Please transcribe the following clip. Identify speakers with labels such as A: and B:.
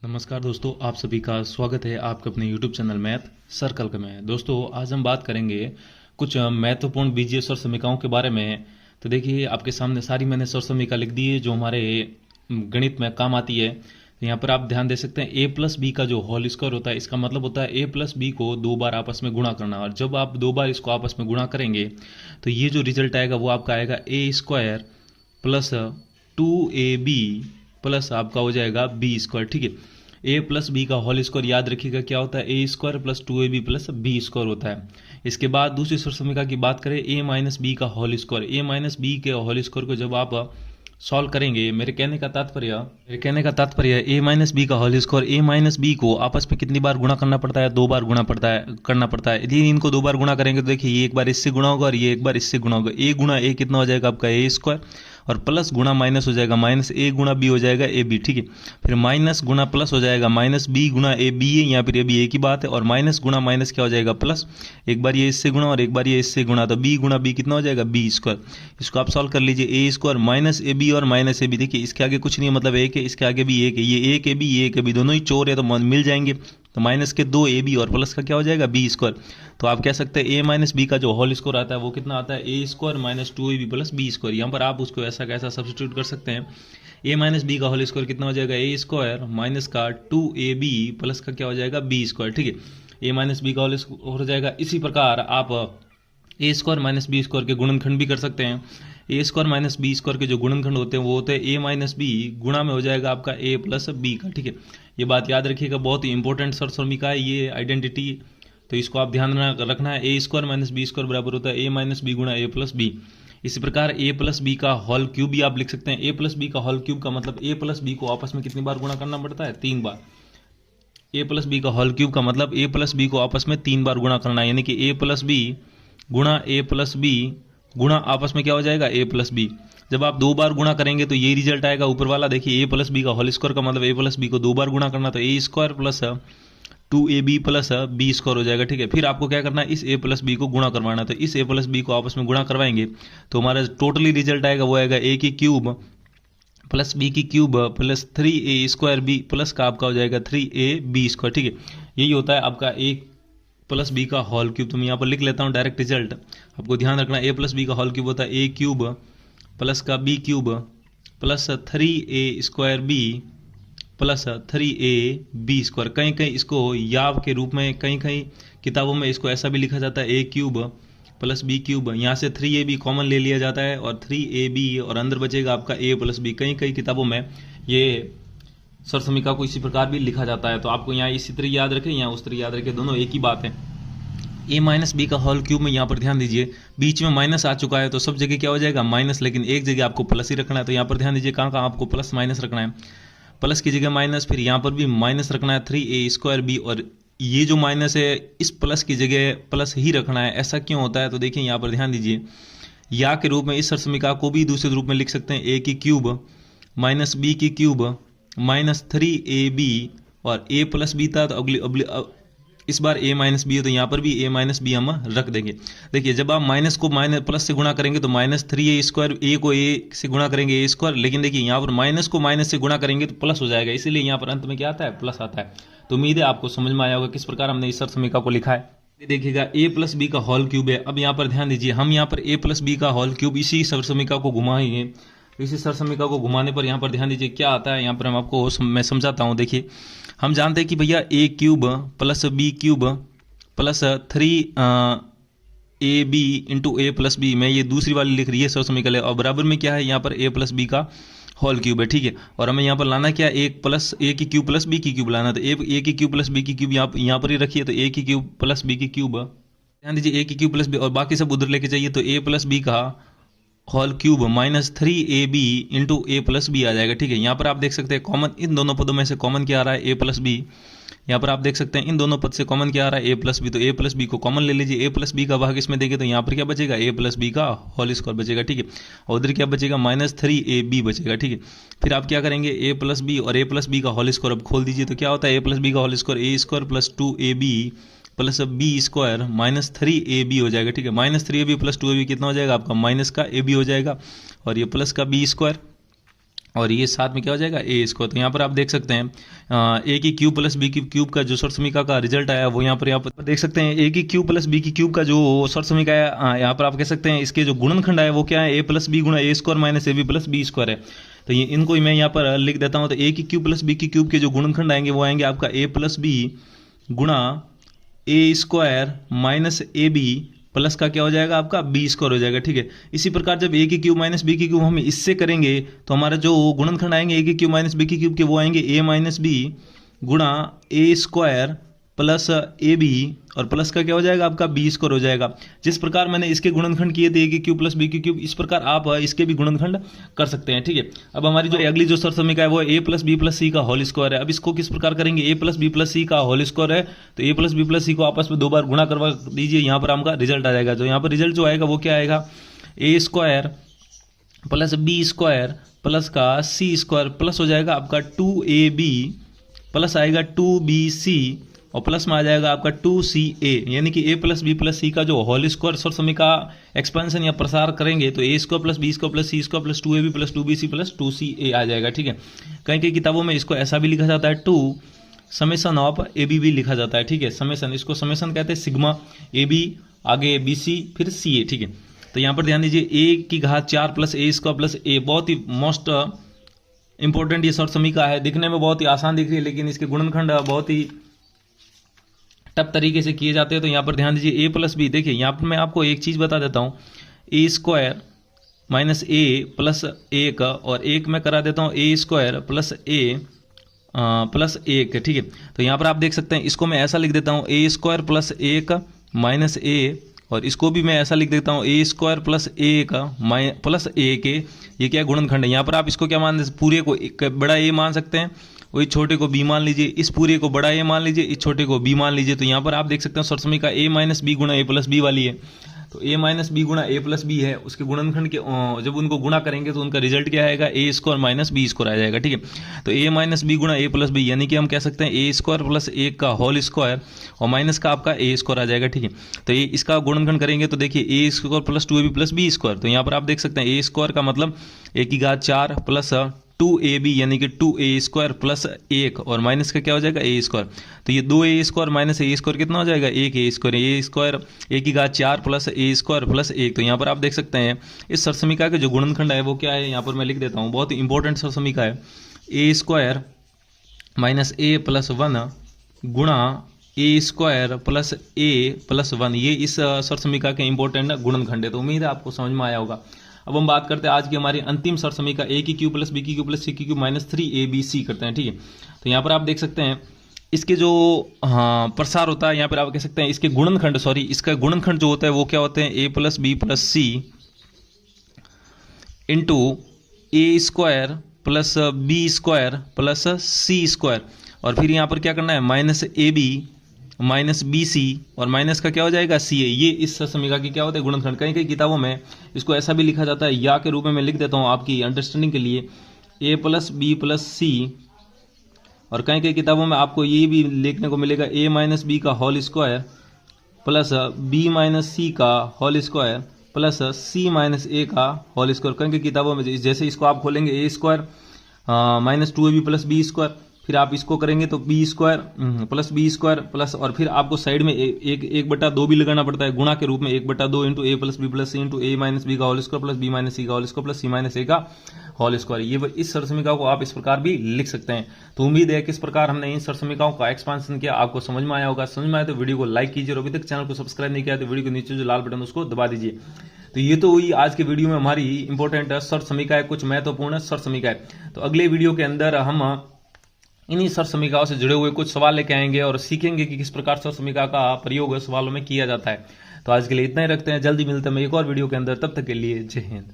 A: नमस्कार दोस्तों, आप सभी का स्वागत है आपके अपने YouTube चैनल मैथ सर्कल के में। दोस्तों आज हम बात करेंगे कुछ महत्वपूर्ण बीजीय सर समीकरणों के बारे में। तो देखिए आपके सामने सारी मैंने सर समीकरण लिख दी है जो हमारे गणित में काम आती है। तो यहाँ पर आप ध्यान दे सकते हैं a प्लस बी का जो होल स्क्वायर होता है, इसका मतलब होता है a प्लस बी को दो बार आपस में गुणा करना। और जब आप दो बार इसको आपस में गुणा करेंगे तो ये जो रिजल्ट आएगा वो आपका आएगा a square plus 2ab plus आपका हो जाएगा बी स्क्वायर। ठीक है, ए प्लस बी का होल स्क्वायर याद रखिएगा क्या होता है, A square plus 2ab plus B square होता है। इसके बाद दूसरी सर समीकरण की बात करें, ए माइनस बी का होल स्क्वायर। ए माइनस बी के होल स्क्वायर को जब आप सॉल्व करेंगे, मेरे कहने का तात्पर्य ए माइनस बी का होल स्क्वायर, ए माइनस बी को आपस में कितनी बार गुणा करना पड़ता है, दो बार करना पड़ता है। यदि इनको दो बार गुणा करेंगे तो देखिए ये एक बार इससे गुणा होगा और ये एक बार इससे गुणा होगा। ए गुणा ए कितना हो जाएगा आपका ए स्क्वायर, और प्लस गुणा माइनस हो जाएगा माइनस ए गुणा बी हो जाएगा ए बी। ठीक है, फिर माइनस गुणा प्लस हो जाएगा माइनस बी गुणा ए बी है, यहाँ पर ये भी एक ही बात है। और माइनस गुणा माइनस क्या हो जाएगा प्लस, एक बार ये इससे गुणा और एक बार ये इससे गुणा, तो बी गुणा बी कितना हो जाएगा बी स्क्वायर। इसको आप सॉल्व कर लीजिए, ए स्क्वायर माइनस ए बी और माइनस ए बी। देखिए इसके आगे कुछ नहीं है, मतलब एक है, इसके आगे भी एक है, ये एक ए बी ये एक ए बी, दोनों ही चोर है तो मिल जाएंगे। तो माइनस के दो ए बी और प्लस का क्या हो जाएगा बी स्क्वायर। तो आप कह सकते हैं ए माइनस बी का जो होल स्क्वायर आता है वो कितना आता है, A square minus 2ab plus B square. यहाँ पर आप उसको ऐसा कैसा सब्सटीट्यूट कर सकते हैं, ए माइनस बी का होल स्क्वायर कितना हो जाएगा, ए स्क्वायर माइनस का 2ab प्लस का क्या हो जाएगा बी स्क्वायर। ठीक है, ए माइनस बी का होल स्क्वायर हो जाएगा। इसी प्रकार आप A square minus B square के गुणनखंड भी कर सकते हैं। A square minus B square के जो गुणनखंड होते हैं वो होते हैं ए माइनस बी गुणा में हो जाएगा आपका ए प्लस बी का। ठीक है, ये बात याद रखिएगा, बहुत ही इंपॉर्टेंट सर समीकरण है ये आइडेंटिटी, तो इसको आप ध्यान रखना है। A square minus B square बराबर होता है ए माइनस बी गुणा ए प्लस बी। इसी प्रकार ए प्लस बी का होल क्यूब भी आप लिख सकते हैं। ए प्लस बी का होल क्यूब का मतलब ए प्लस बी को आपस में कितनी बार गुणा करना पड़ता है, 3 बार। ए प्लस बी का होल क्यूब का मतलब ए प्लस बी को आपस में 3 बार गुणा करना है, यानी कि ए प्लस बी गुणा ए प्लस बी गुणा आपस में क्या हो जाएगा ए प्लस बी। जब आप दो बार गुणा करेंगे तो ये रिजल्ट आएगा ऊपर वाला। देखिए ए प्लस बी का होल स्क्वायर का मतलब ए प्लस बी को दो बार गुणा करना, तो A square plus 2ab plus B square हो जाएगा। ठीक है, फिर आपको क्या करना है, इस ए प्लस बी को गुणा करवाना। तो इस ए प्लस बी को आपस में गुणा करवाएंगे तो हमारा टोटली रिजल्ट आएगा वो आएगा ए की क्यूब प्लस बी की cube plus 3a square B plus का आपका हो जाएगा 3ab स्क्वायर। ठीक है, यही होता है आपका ए प्लस बी का होल क्यूब। तो मैं यहाँ पर लिख लेता हूँ डायरेक्ट रिजल्ट, आपको ध्यान रखना ए प्लस बी का होल क्यूब होता है ए क्यूब प्लस का B cube plus 3a square B plus 3ab square. कहीं कहीं इसको याव के रूप में, कहीं कहीं किताबों में इसको ऐसा भी लिखा जाता है A cube plus B cube, यहाँ से 3ab कॉमन ले लिया जाता है और 3ab और अंदर बचेगा आपका a प्लस बी। कहीं कहीं किताबों में ये सर समीकरण को इसी प्रकार भी लिखा जाता है, तो आपको यहाँ इसी तरह याद रखें, यहाँ उस तरह याद रखें, दोनों एक ही बात है। ए माइनस बी का होल क्यूब में यहाँ पर ध्यान दीजिए बीच में माइनस आ चुका है, तो सब जगह क्या हो जाएगा माइनस, लेकिन एक जगह आपको प्लस ही रखना है। तो यहाँ पर ध्यान दीजिए कहाँ कहाँ आपको प्लस माइनस रखना है, प्लस की जगह माइनस, फिर यहाँ पर भी माइनस रखना है 3a स्क्वायर बी, और ये जो माइनस है इस प्लस की जगह प्लस ही रखना है। ऐसा क्यों होता है, तो देखिए यहाँ पर ध्यान दीजिए, या के रूप में इस सर समीकरण को भी दूसरे रूप में लिख सकते हैं, ए की क्यूब माइनस बी की क्यूब माइनस 3ab, और a प्लस बी था तो इस बार a माइनस बी है तो यहाँ पर भी a माइनस बी हम रख देंगे। देखिए जब आप माइनस को माइनस प्लस से गुणा करेंगे तो माइनस 3a स्क्वायर, a को a से गुणा करेंगे a स्क्वायर, लेकिन देखिए यहाँ पर माइनस को माइनस से गुणा करेंगे तो प्लस हो जाएगा, इसीलिए यहाँ पर अंत में क्या आता है प्लस आता है। तो उम्मीद है आपको समझ में आया होगा किस प्रकार हमने इस सर समीकरण को लिखा है। देखिएगा a प्लस बी का होल क्यूब है। अब यहाँ पर ध्यान दीजिए, हम यहाँ पर a प्लस बी का होल क्यूब इसी सर समीकरण को घुमाएंगे, इसी सर समीकरण को घुमाने पर यहाँ पर ध्यान दीजिए क्या आता है। यहाँ पर हम आपको मैं समझाता हूँ। देखिए हम जानते हैं कि भैया a cube plus B cube plus 3ab into A plus B, मैं ये दूसरी वाली लिख रही है सर समीकरण, और बराबर में क्या है यहाँ पर a प्लस बी का होल क्यूब है। ठीक है, और हमें यहाँ पर लाना क्या, एक प्लस ए की क्यूब प्लस बी की क्यूब लाना, तो ए की क्यूब प्लस बी की क्यूब यहाँ पर ही रखिए, तो ए की क्यूब प्लस बी की क्यूब, ध्यान दीजिए ए की क्यूब प्लस बी, और बाकी सब उधर लेके जाइए, तो ए प्लस बी का whole cube minus 3ab into A plus B आ जाएगा। ठीक है, यहाँ पर आप देख सकते हैं कॉमन इन दोनों पदों में से कॉमन क्या आ रहा है, ए प्लस बी। यहाँ पर आप देख सकते हैं इन दोनों पद से कॉमन क्या आ रहा है, ए प्लस बी, तो ए प्लस बी को कॉमन ले लीजिए, ए प्लस बी का भाग इसमें देंगे तो यहाँ पर क्या बचेगा, ए प्लस बी का होल स्क्वायर बचेगा। ठीक है, और उधर क्या बचेगा माइनस 3ab बचेगा। ठीक है, फिर आप क्या करेंगे, ए प्लस बी और ए प्लस बी का होल स्क्वायर अब खोल दीजिए, तो क्या होता है ए प्लस बी का whole square A square plus 2ab plus B square minus 3ab हो जाएगा। ठीक है, माइनस 3ab प्लस 2ab कितना हो जाएगा आपका माइनस का ab हो जाएगा, और ये प्लस का बी स्क्वायर, और ये साथ में क्या हो जाएगा ए स्क्वायर। तो यहाँ पर आप देख सकते हैं ए की क्यूब प्लस बी की क्यूब का जो सर समीका का रिजल्ट आया वो यहाँ पर देख सकते हैं। ए की क्यूब प्लस बी की क्यूब का जो सर समीका है यहाँ पर आप कह सकते हैं इसके जो गुणनखंड है वो क्या है, ए प्लस बी गुणा A square minus A B plus B square है। तो ये इनको मैं यहाँ पर लिख देता हूँ। तो ए की क्यूब प्लस बी की क्यूब के जो गुणनखंड आएंगे वो आएंगे आपका ए प्लस बी गुणा A square minus A B plus का क्या हो जाएगा आपका बी स्क्वायर हो जाएगा। ठीक है, इसी प्रकार जब ए की क्यूब माइनस बी की क्यूब हम इससे करेंगे तो हमारा जो गुणनखंड आएंगे ए की क्यूब माइनस बी की क्यूब के वो आएंगे ए माइनस बी गुणा A square plus A B और प्लस का क्या हो जाएगा आपका बी स्क्वायर हो जाएगा। जिस प्रकार मैंने इसके गुणनखंड किए थे ए की क्यूब प्लस बी की क्यूब, इस प्रकार आप इसके भी गुणनखंड कर सकते हैं। ठीक है, अब हमारी जो अगली जो सर समीका है वो ए प्लस बी प्लस सी का होल स्क्वायर है। अब इसको किस प्रकार करेंगे, ए प्लस बी प्लस सी का होल स्क्वायर है तो ए प्लस बी प्लस सी को आपस में 2 बार गुणा करवा दीजिए, यहाँ पर आपका रिजल्ट आ जाएगा। तो यहाँ पर रिजल्ट जो आएगा वो क्या आएगा, A square plus B square plus का सी स्क्वायर प्लस हो जाएगा आपका 2ab प्लस आएगा 2bc और प्लस में आ जाएगा आपका 2ca, यानी कि a plus B plus C का जो होल स्क्वायर सर समीका एक्सपेंशन या प्रसार करेंगे तो a square plus B square plus C square plus 2ab plus 2bc plus 2ca आ जाएगा। ठीक है, कहीं कहीं किताबों में इसको ऐसा भी लिखा जाता है 2 समेसन ऑफ ab भी लिखा जाता है। ठीक है, समेसन, इसको समेसन कहते हैं, सिग्मा ab आगे bc फिर ca। ठीक है, तो यहाँ पर ध्यान दीजिए a की घात 4 plus a square plus a, बहुत ही मोस्ट इंपॉर्टेंट ये शॉर्ट समीका है। दिखने में बहुत ही आसान दिख रही है लेकिन इसके गुणनखंड बहुत ही टफ तरीके से किए जाते हैं। तो यहाँ पर ध्यान दीजिए a प्लस बी, देखिए यहाँ पर मैं आपको एक चीज़ बता देता हूँ, ए स्क्वायर माइनस ए प्लस 1 और एक मैं करा देता हूँ ए स्क्वायर प्लस ए प्लस 1। ठीक है, तो यहाँ पर आप देख सकते हैं इसको मैं ऐसा लिख देता हूँ ए स्क्वायर प्लस 1 माइनस ए और इसको भी मैं ऐसा लिख देता हूँ ए स्क्वायर प्लस 1 प्लस 1। ये क्या गुणनखंड है, यहाँ पर आप इसको क्या मान, पूरे को एक बड़ा ए मान सकते हैं, वही छोटे को बी मान लीजिए, इस पूरे को बड़ा ए मान लीजिए, इस छोटे को बी मान लीजिए। तो यहाँ पर आप देख सकते हैं सर समीका ए माइनस बी गुणा ए प्लस बी वाली है। तो ए माइनस बी गुणा ए प्लस बी है, उसके गुणनखंड के जब उनको गुणा करेंगे तो उनका रिजल्ट क्या आएगा, A square minus B square आ जाएगा। ठीक है, तो ए माइनस बी गुणा ए प्लस बी, यानी कि हम कह सकते हैं ए स्क्वायर प्लस 1 का होल स्क्वायर और माइनस का आपका ए स्क्वायर आ जाएगा। ठीक है, तो ये इसका गुणनखंड करेंगे तो देखिए A square plus 2ab plus B square. तो यहाँ पर आप देख सकते हैं ए स्क्वायर का मतलब ए की घात 4 प्लस 2ab यानी कि 2a स्क्वायर प्लस 1 और माइनस का क्या हो जाएगा ए स्क्वायर। तो ये 2a स्क्वायर माइनस ए स्क्वायर कितना हो जाएगा, 1a स्क्वायर, ए स्क्वायर ए की घात 4 प्लस ए स्क्वायर प्लस 1। तो यहाँ पर आप देख सकते हैं इस सर समीका के जो गुणनखंड है वो क्या है, यहाँ पर मैं लिख देता हूँ, बहुत ही इंपॉर्टेंट सर समीका है, A square minus A plus 1 गुणा A square plus A plus 1। ये इस सर समीका के इंपॉर्टेंट गुणनखंड है। तो उम्मीद है आपको समझ में आया होगा। अब हम बात करते हैं आज की हमारी अंतिम सर समीका ए की क्यूब प्लस बी की क्यूब प्लस सी की क्यूब माइनस 3abc करते हैं। ठीक है, तो यहाँ पर आप देख सकते हैं इसके जो प्रसार होता है, यहाँ पर आप कह सकते हैं इसके गुणनखंड, सॉरी इसका गुणनखंड जो होता है वो क्या होते हैं, A plus B plus C into A square plus B square plus C square और फिर यहाँ पर क्या करना है minus A B minus B C और माइनस का क्या हो जाएगा सी ए। ये इस समीका की क्या होता है गुणनखंड। कहीं कहीं किताबों में इसको ऐसा भी लिखा जाता है या के रूप में मैं लिख देता हूँ आपकी अंडरस्टैंडिंग के लिए, ए प्लस बी प्लस सी और कहीं कहीं किताबों में आपको ये भी लिखने को मिलेगा ए माइनस बी का whole square plus B minus C का whole square plus C minus A का होल स्क्वायर। कहीं कहीं किताबों में जैसे इसको आप खोलेंगे A square minus 2ab plus B square, फिर आप इसको करेंगे तो बी स्क्वायर प्लस और फिर आपको साइड में एक बटा 2 भी लगाना पड़ता है गुणा के रूप में, 1/2 into A plus B plus C into A minus B का whole square plus B minus C का whole square plus C minus A का होल स्क्वायर। ये इस सर समीका को आप इस प्रकार भी लिख सकते हैं। तो उम्मीद है कि इस प्रकार हमने इन सर समीकाओं का एक्सपांशन किया, आपको समझ में आया होगा। समझ में आया तो वीडियो को लाइक कीजिए और अभी तक चैनल को सब्सक्राइब नहीं किया तो वीडियो के नीचे जो लाल बटन उसको दबा दीजिए। तो ये तो हुई आज के वीडियो में हमारी इंपॉर्टेंट सर समीका है, कुछ महत्वपूर्ण सर समीका है। तो अगले वीडियो के अंदर हम इन्हीं सर समीकाओं से जुड़े हुए कुछ सवाल लेके आएंगे और सीखेंगे कि किस प्रकार सर समीका का प्रयोग सवालों में किया जाता है। तो आज के लिए इतना ही रखते हैं, जल्दी मिलते हैं एक और वीडियो के अंदर, तब तक के लिए जय हिंद।